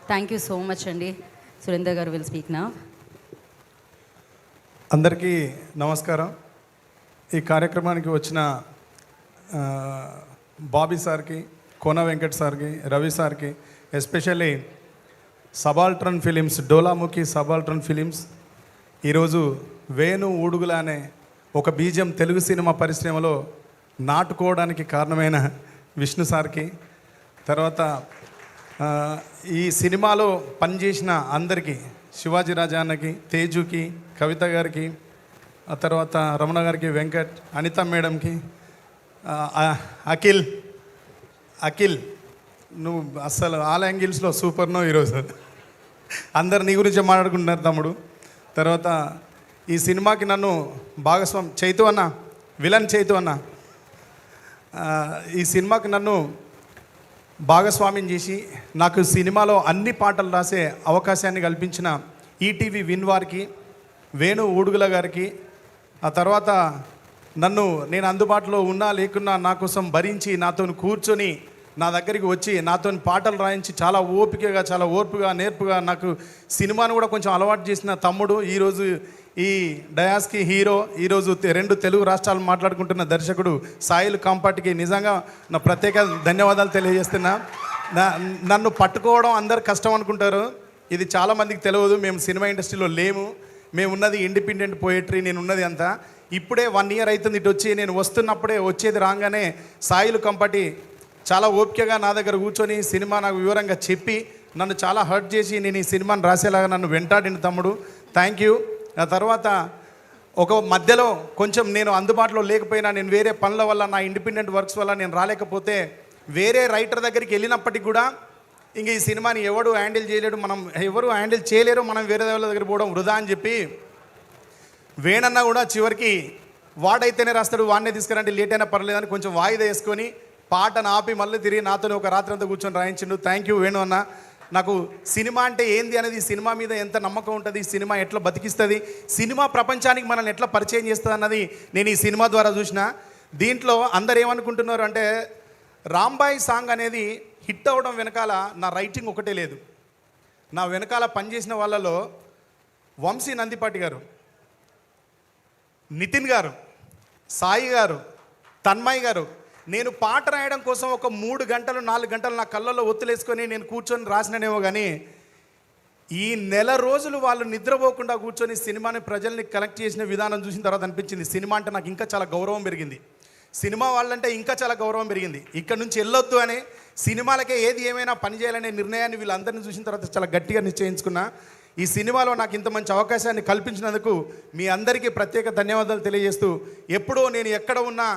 Thank you so much అండి. సురేందర్ గారు will speak నా. అందరికీ నమస్కారం. ఈ కార్యక్రమానికి వచ్చిన బాబీ సార్కి, కోన వెంకట్ సార్కి, రవి సార్కి, ఎస్పెషల్లీ సబాల్ట్రన్ ఫిలిమ్స్, డోలాముఖి సబాల్ట్రన్ ఫిలిమ్స్ ఈరోజు వేణు ఊడుగుల అనే ఒక బీజం తెలుగు సినిమా పరిశ్రమలో నాటుకోవడానికి కారణమైన విష్ణు సార్కి, తర్వాత ఈ సినిమాలో పనిచేసిన అందరికీ, శివాజీ రాజా అన్నకి, తేజుకి, కవిత గారికి, ఆ తర్వాత రమణ గారికి, వెంకట్, అనిత మేడంకి, అఖిల్ నువ్వు అస్సలు ఆల్ యాంగిల్స్లో సూపర్ నో ఈరోజు. అందరు నీ గురించే మాట్లాడుకుంటున్నారు తమ్ముడు. తర్వాత ఈ సినిమాకి నన్ను భాగస్వామి చైతు అన్న, విలన్ చైతు అన్న, ఈ సినిమాకి నన్ను భాగస్వామ్యం చేసి నాకు సినిమాలో అన్ని పాటలు రాసే అవకాశాన్ని కల్పించిన ఈటీవీ విన్ వారికి, వేణు ఊడుగుల గారికి, ఆ తర్వాత నేను అందుబాటులో ఉన్నా లేకున్నా నా కోసం భరించి నాతో కూర్చొని నా దగ్గరికి వచ్చి నాతో పాటలు రాయించి చాలా ఓపికగా, చాలా ఓర్పుగా, నేర్పుగా నాకు సినిమాను కూడా కొంచెం అలవాటు చేసిన తమ్ముడు, ఈరోజు ఈ డయాస్కి హీరో, ఈరోజు 2 తెలుగు రాష్ట్రాలు మాట్లాడుకుంటున్న దర్శకుడు సాయిల్ కాంపాటికి నిజంగా నా ప్రత్యేక ధన్యవాదాలు తెలియజేస్తున్నా. నన్ను పట్టుకోవడం అందరు కష్టం అనుకుంటారు, ఇది చాలామందికి తెలియదు. మేము సినిమా ఇండస్ట్రీలో లేము, మేము ఉన్నది ఇండిపెండెంట్ పోయట్రీ, నేను ఉన్నది అంతా. ఇప్పుడే 1 ఇయర్ అవుతుంది ఇటు వచ్చి. నేను వస్తున్నప్పుడే వచ్చేది రాగానే సాయిల్ కంపటి చాలా ఓపికగా నా దగ్గర కూర్చొని సినిమా నాకు వివరంగా చెప్పి నన్ను చాలా హర్ట్ చేసి నేను ఈ సినిమాని రాసేలాగా నన్ను వెంటాడిన తమ్ముడు, థ్యాంక్ యూ. ఆ తర్వాత ఒక మధ్యలో కొంచెం నేను అందుబాటులో లేకపోయినా, నేను వేరే పనుల వల్ల, నా ఇండిపెండెంట్ వర్క్స్ వల్ల నేను రాలేకపోతే వేరే రైటర్ దగ్గరికి వెళ్ళినప్పటికీ కూడా ఇంక ఈ సినిమాని ఎవరు హ్యాండిల్ చేయలేడు, ఎవరు హ్యాండిల్ చేయలేరు, మనం వేరే వాళ్ళ దగ్గర పోవడం వృధా అని చెప్పి వేణన్న కూడా చివరికి వాడైతేనే రాస్తాడు, వాడినే తీసుకురంటే లేట్ అయినా పర్లేదని కొంచెం వాయిదా వేసుకొని పాటను ఆపి మళ్ళీ తిరిగి నాతో ఒక రాత్రి అంతా కూర్చొని రాయించిండు. థ్యాంక్ యూ వేణు అన్న. నాకు సినిమా అంటే ఏంది అనేది, సినిమా మీద ఎంత నమ్మకం ఉంటుంది, సినిమా ఎట్లా బతికిస్తుంది, సినిమా ప్రపంచానికి మనల్ని ఎట్లా పరిచయం చేస్తుంది అన్నది నేను ఈ సినిమా ద్వారా చూసిన. దీంట్లో అందరు ఏమనుకుంటున్నారు అంటే, రాంబాయ్ సాంగ్ అనేది హిట్ అవ్వడం వెనకాల నా రైటింగ్ ఒకటే లేదు. నా వెనకాల పనిచేసిన వాళ్ళలో వంశీ నందిపాటి గారు, నితిన్ గారు, సాయి గారు, తన్మయ్ గారు, నేను పాట రాయడం కోసం ఒక 3 గంటలు 4 గంటలు నా కళ్ళల్లో ఒత్తులేసుకొని నేను కూర్చొని రాసిననేమో కానీ ఈ నెల రోజులు వాళ్ళు నిద్రపోకుండా కూర్చొని సినిమాని ప్రజల్ని కనెక్ట్ చేసిన విధానం చూసిన తర్వాత అనిపించింది, సినిమా అంటే నాకు ఇంకా చాలా గౌరవం పెరిగింది, సినిమా వాళ్ళంటే ఇంకా చాలా గౌరవం పెరిగింది. ఇక్కడ నుంచి వెళ్ళొద్దు అని, సినిమాలకే ఏది ఏమైనా పని చేయాలనే నిర్ణయాన్ని వీళ్ళందరినీ చూసిన తర్వాత చాలా గట్టిగా నిశ్చయించుకున్నా. ఈ సినిమాలో నాకు ఇంత మంచి అవకాశాన్ని కల్పించినందుకు మీ అందరికీ ప్రత్యేక ధన్యవాదాలు తెలియజేస్తూ, ఎప్పుడో నేను ఎక్కడ ఉన్నా,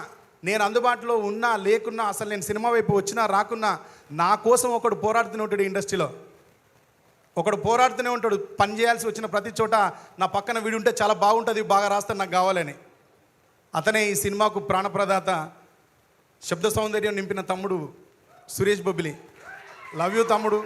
నేను అందుబాటులో ఉన్నా లేకున్నా, అసలు నేను సినిమా వైపు వచ్చినా రాకున్నా నా కోసం ఒకడు పోరాడుతూనే ఉంటాడు. ఇండస్ట్రీలో ఒకడు పోరాడుతూనే ఉంటాడు. పని చేయాల్సి వచ్చిన ప్రతి చోట నా పక్కన వీడు ఉంటే చాలా బాగుంటుంది, బాగా రాస్తాను, నాకు కావాలని. అతనే ఈ సినిమాకు ప్రాణప్రదాత, శబ్ద సౌందర్యం నింపిన తమ్ముడు సురేష్ బొబ్బిలి. లవ్ యూ తమ్ముడు.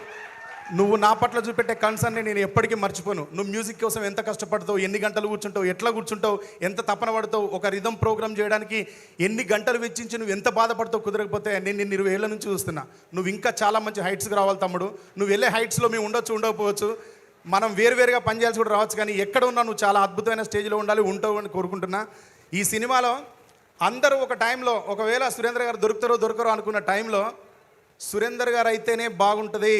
నువ్వు నా పట్ల చూపెట్టే కన్సర్న్ని నేను ఎప్పటికీ మర్చిపోను. నువ్వు మ్యూజిక్ కోసం ఎంత కష్టపడతావు, ఎన్ని గంటలు కూర్చుంటావు, ఎట్లా కూర్చుంటావు, ఎంత తపన పడతావు, ఒక రిథమ్ ప్రోగ్రామ్ చేయడానికి ఎన్ని గంటలు వెచ్చించి నువ్వు ఎంత బాధపడతావు. కుదరకపోతే నేను నిన్ను 20 ఏళ్ళ నుంచి చూస్తున్నా. నువ్వు ఇంకా చాలా మంచి హైట్స్కి రావాలి తమ్ముడు. నువ్వు వెళ్ళే హైట్స్లో మేము ఉండకపోవచ్చు, మనం వేరువేరుగా పనిచేయాల్సి కూడా రావచ్చు, కానీ ఎక్కడ ఉన్నా నువ్వు చాలా అద్భుతమైన స్టేజ్లో ఉండాలి, ఉంటావు అని కోరుకుంటున్నా. ఈ సినిమాలో అందరూ ఒక టైంలో, ఒకవేళ సురేందర్ గారు దొరకరో అనుకున్న టైంలో, సురేందర్ గారు అయితేనే బాగుంటుంది,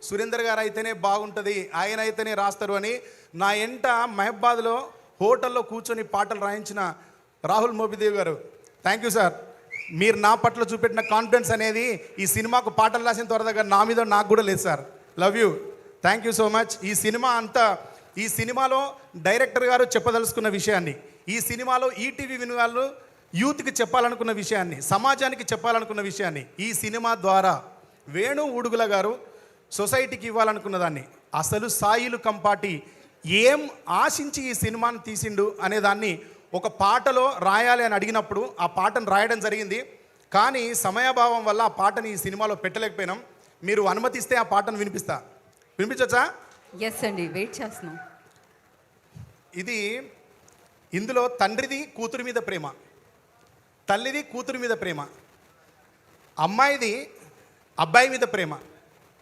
సురేందర్ గారు అయితేనే బాగుంటుంది, ఆయన అయితేనే రాస్తారు అని నా ఎంట మహబాద్లో హోటల్లో కూర్చొని పాటలు రాయించిన రాహుల్ మోపిదేవ్ గారు, థ్యాంక్ యూ సార్. మీరు నా పట్ల చూపెట్టిన కాన్ఫిడెన్స్ అనేది ఈ సినిమాకు పాటలు రాసిన త్వరగా నా మీద నాకు కూడా లేదు sir. Love you, thank you so much. ఈ సినిమాలో డైరెక్టర్ గారు చెప్పదలుచుకున్న విషయాన్ని, ఈ సినిమాలో ఈటీవీ విన్ వాళ్ళు యూత్కి చెప్పాలనుకున్న విషయాన్ని, సమాజానికి చెప్పాలనుకున్న విషయాన్ని ఈ సినిమా ద్వారా వేణు ఊడుగుల గారు సొసైటీకి ఇవ్వాలనుకున్న దాన్ని, అసలు సాయిలు కంపాటి ఏం ఆశించి ఈ సినిమాను తీసిండు అనేదాన్ని ఒక పాటలో రాయాలి అని అడిగినప్పుడు ఆ పాటను రాయడం జరిగింది. కానీ సమయాభావం వల్ల ఆ పాటని ఈ సినిమాలో పెట్టలేకపోయినాం. మీరు అనుమతిస్తే ఆ పాటను వినిపించచ్చా? ఎస్ అండి, వెయిట్ చేస్తున్నాం. ఇందులో తండ్రిది కూతురు మీద ప్రేమ, తల్లిది కూతురు మీద ప్రేమ, అమ్మాయిది అబ్బాయి మీద ప్రేమ,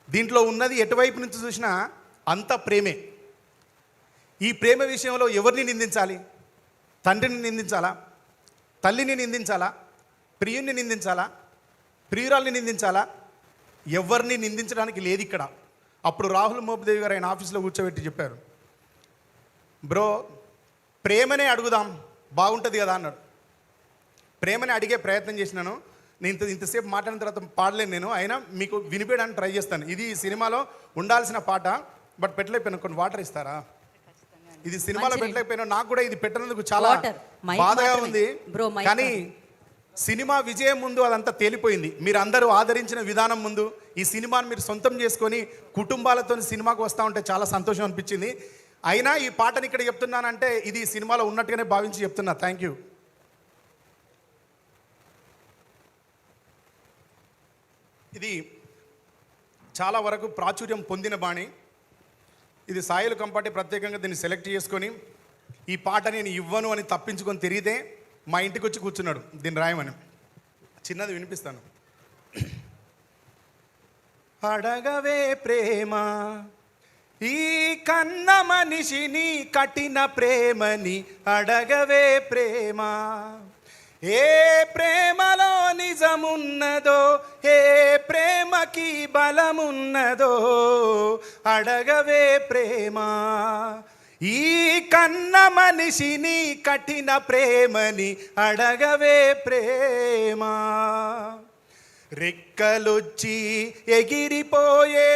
దీంట్లో ఉన్నది ఎటువైపు నుంచి చూసినా అంత ప్రేమే. ఈ ప్రేమ విషయంలో ఎవరిని నిందించాలి? తండ్రిని నిందించాలా? తల్లిని నిందించాలా? ప్రియుణ్ణి నిందించాలా? ప్రియురాల్ని నిందించాలా? ఎవరిని నిందించడానికి లేదు ఇక్కడ. అప్పుడు రాహుల్ మోపిదేవి గారు ఆయన ఆఫీస్లో కూర్చోబెట్టి చెప్పారు, బ్రో ప్రేమనే అడుగుదాం బాగుంటుంది కదా అన్నాడు. ప్రేమని అడిగే ప్రయత్నం చేసినాను. నేను ఇంతసేపు మాట్లాడిన తర్వాత పాడలేను నేను, అయినా మీకు వినిపించడానికి ట్రై చేస్తాను. ఇది సినిమాలో ఉండాల్సిన పాట, బట్ పెట్టలేకపోయినా. కొన్ని వాటర్ ఇస్తారా? ఇది సినిమాలో పెట్టలేకపోయినా. నాకు కూడా ఇది పెట్టినందుకు చాలా బాధగా ఉంది. కానీ సినిమా విజయం ముందు అదంతా తేలిపోయింది. మీరు అందరూ ఆదరించిన విధానం ముందు ఈ సినిమాని మీరు సొంతం చేసుకొని కుటుంబాలతో సినిమాకు వస్తూ ఉంటే చాలా సంతోషం అనిపించింది. అయినా ఈ పాటని ఇక్కడ చెప్తున్నానంటే ఇది సినిమాలో ఉన్నట్టుగానే భావించి చెప్తున్నా. Thank you. ఇది చాలా వరకు ప్రాచుర్యం పొందిన బాణి. ఇది సాయిలు కంపాటి ప్రత్యేకంగా దీన్ని సెలెక్ట్ చేసుకొని ఈ పాట నేను ఇవ్వను అని తప్పించుకొని తిరిగితే మా ఇంటికి వచ్చి కూర్చున్నాడు దీన్ని రాయమని. చిన్నది వినిపిస్తాను. అడగవే ప్రేమ ఈ కన్న మనిషిని కఠిన ప్రేమని, అడగవే ప్రేమ ఏ ప్రేమలో నిజమున్నదో, ఏ ప్రేమకి బలమున్నదో, అడగవే ప్రేమ ఈ కన్న మనిషిని కఠిన ప్రేమని, అడగవే ప్రేమ. రెక్కలొచ్చి ఎగిరిపోయే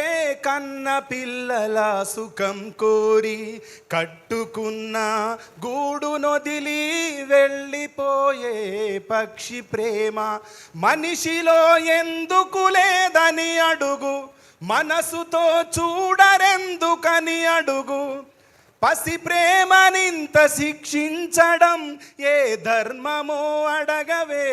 కన్న పిల్లల సుఖం కోరి కట్టుకున్న గూడు నొదిలి వెళ్ళిపోయే పక్షి ప్రేమ. మనిషిలో ఎందుకు లేదని అడుగు, మనసుతో చూడరెందుకని అడుగు. పసి ప్రేమనింత శిక్షించడం ఏ ధర్మమో, అడగవే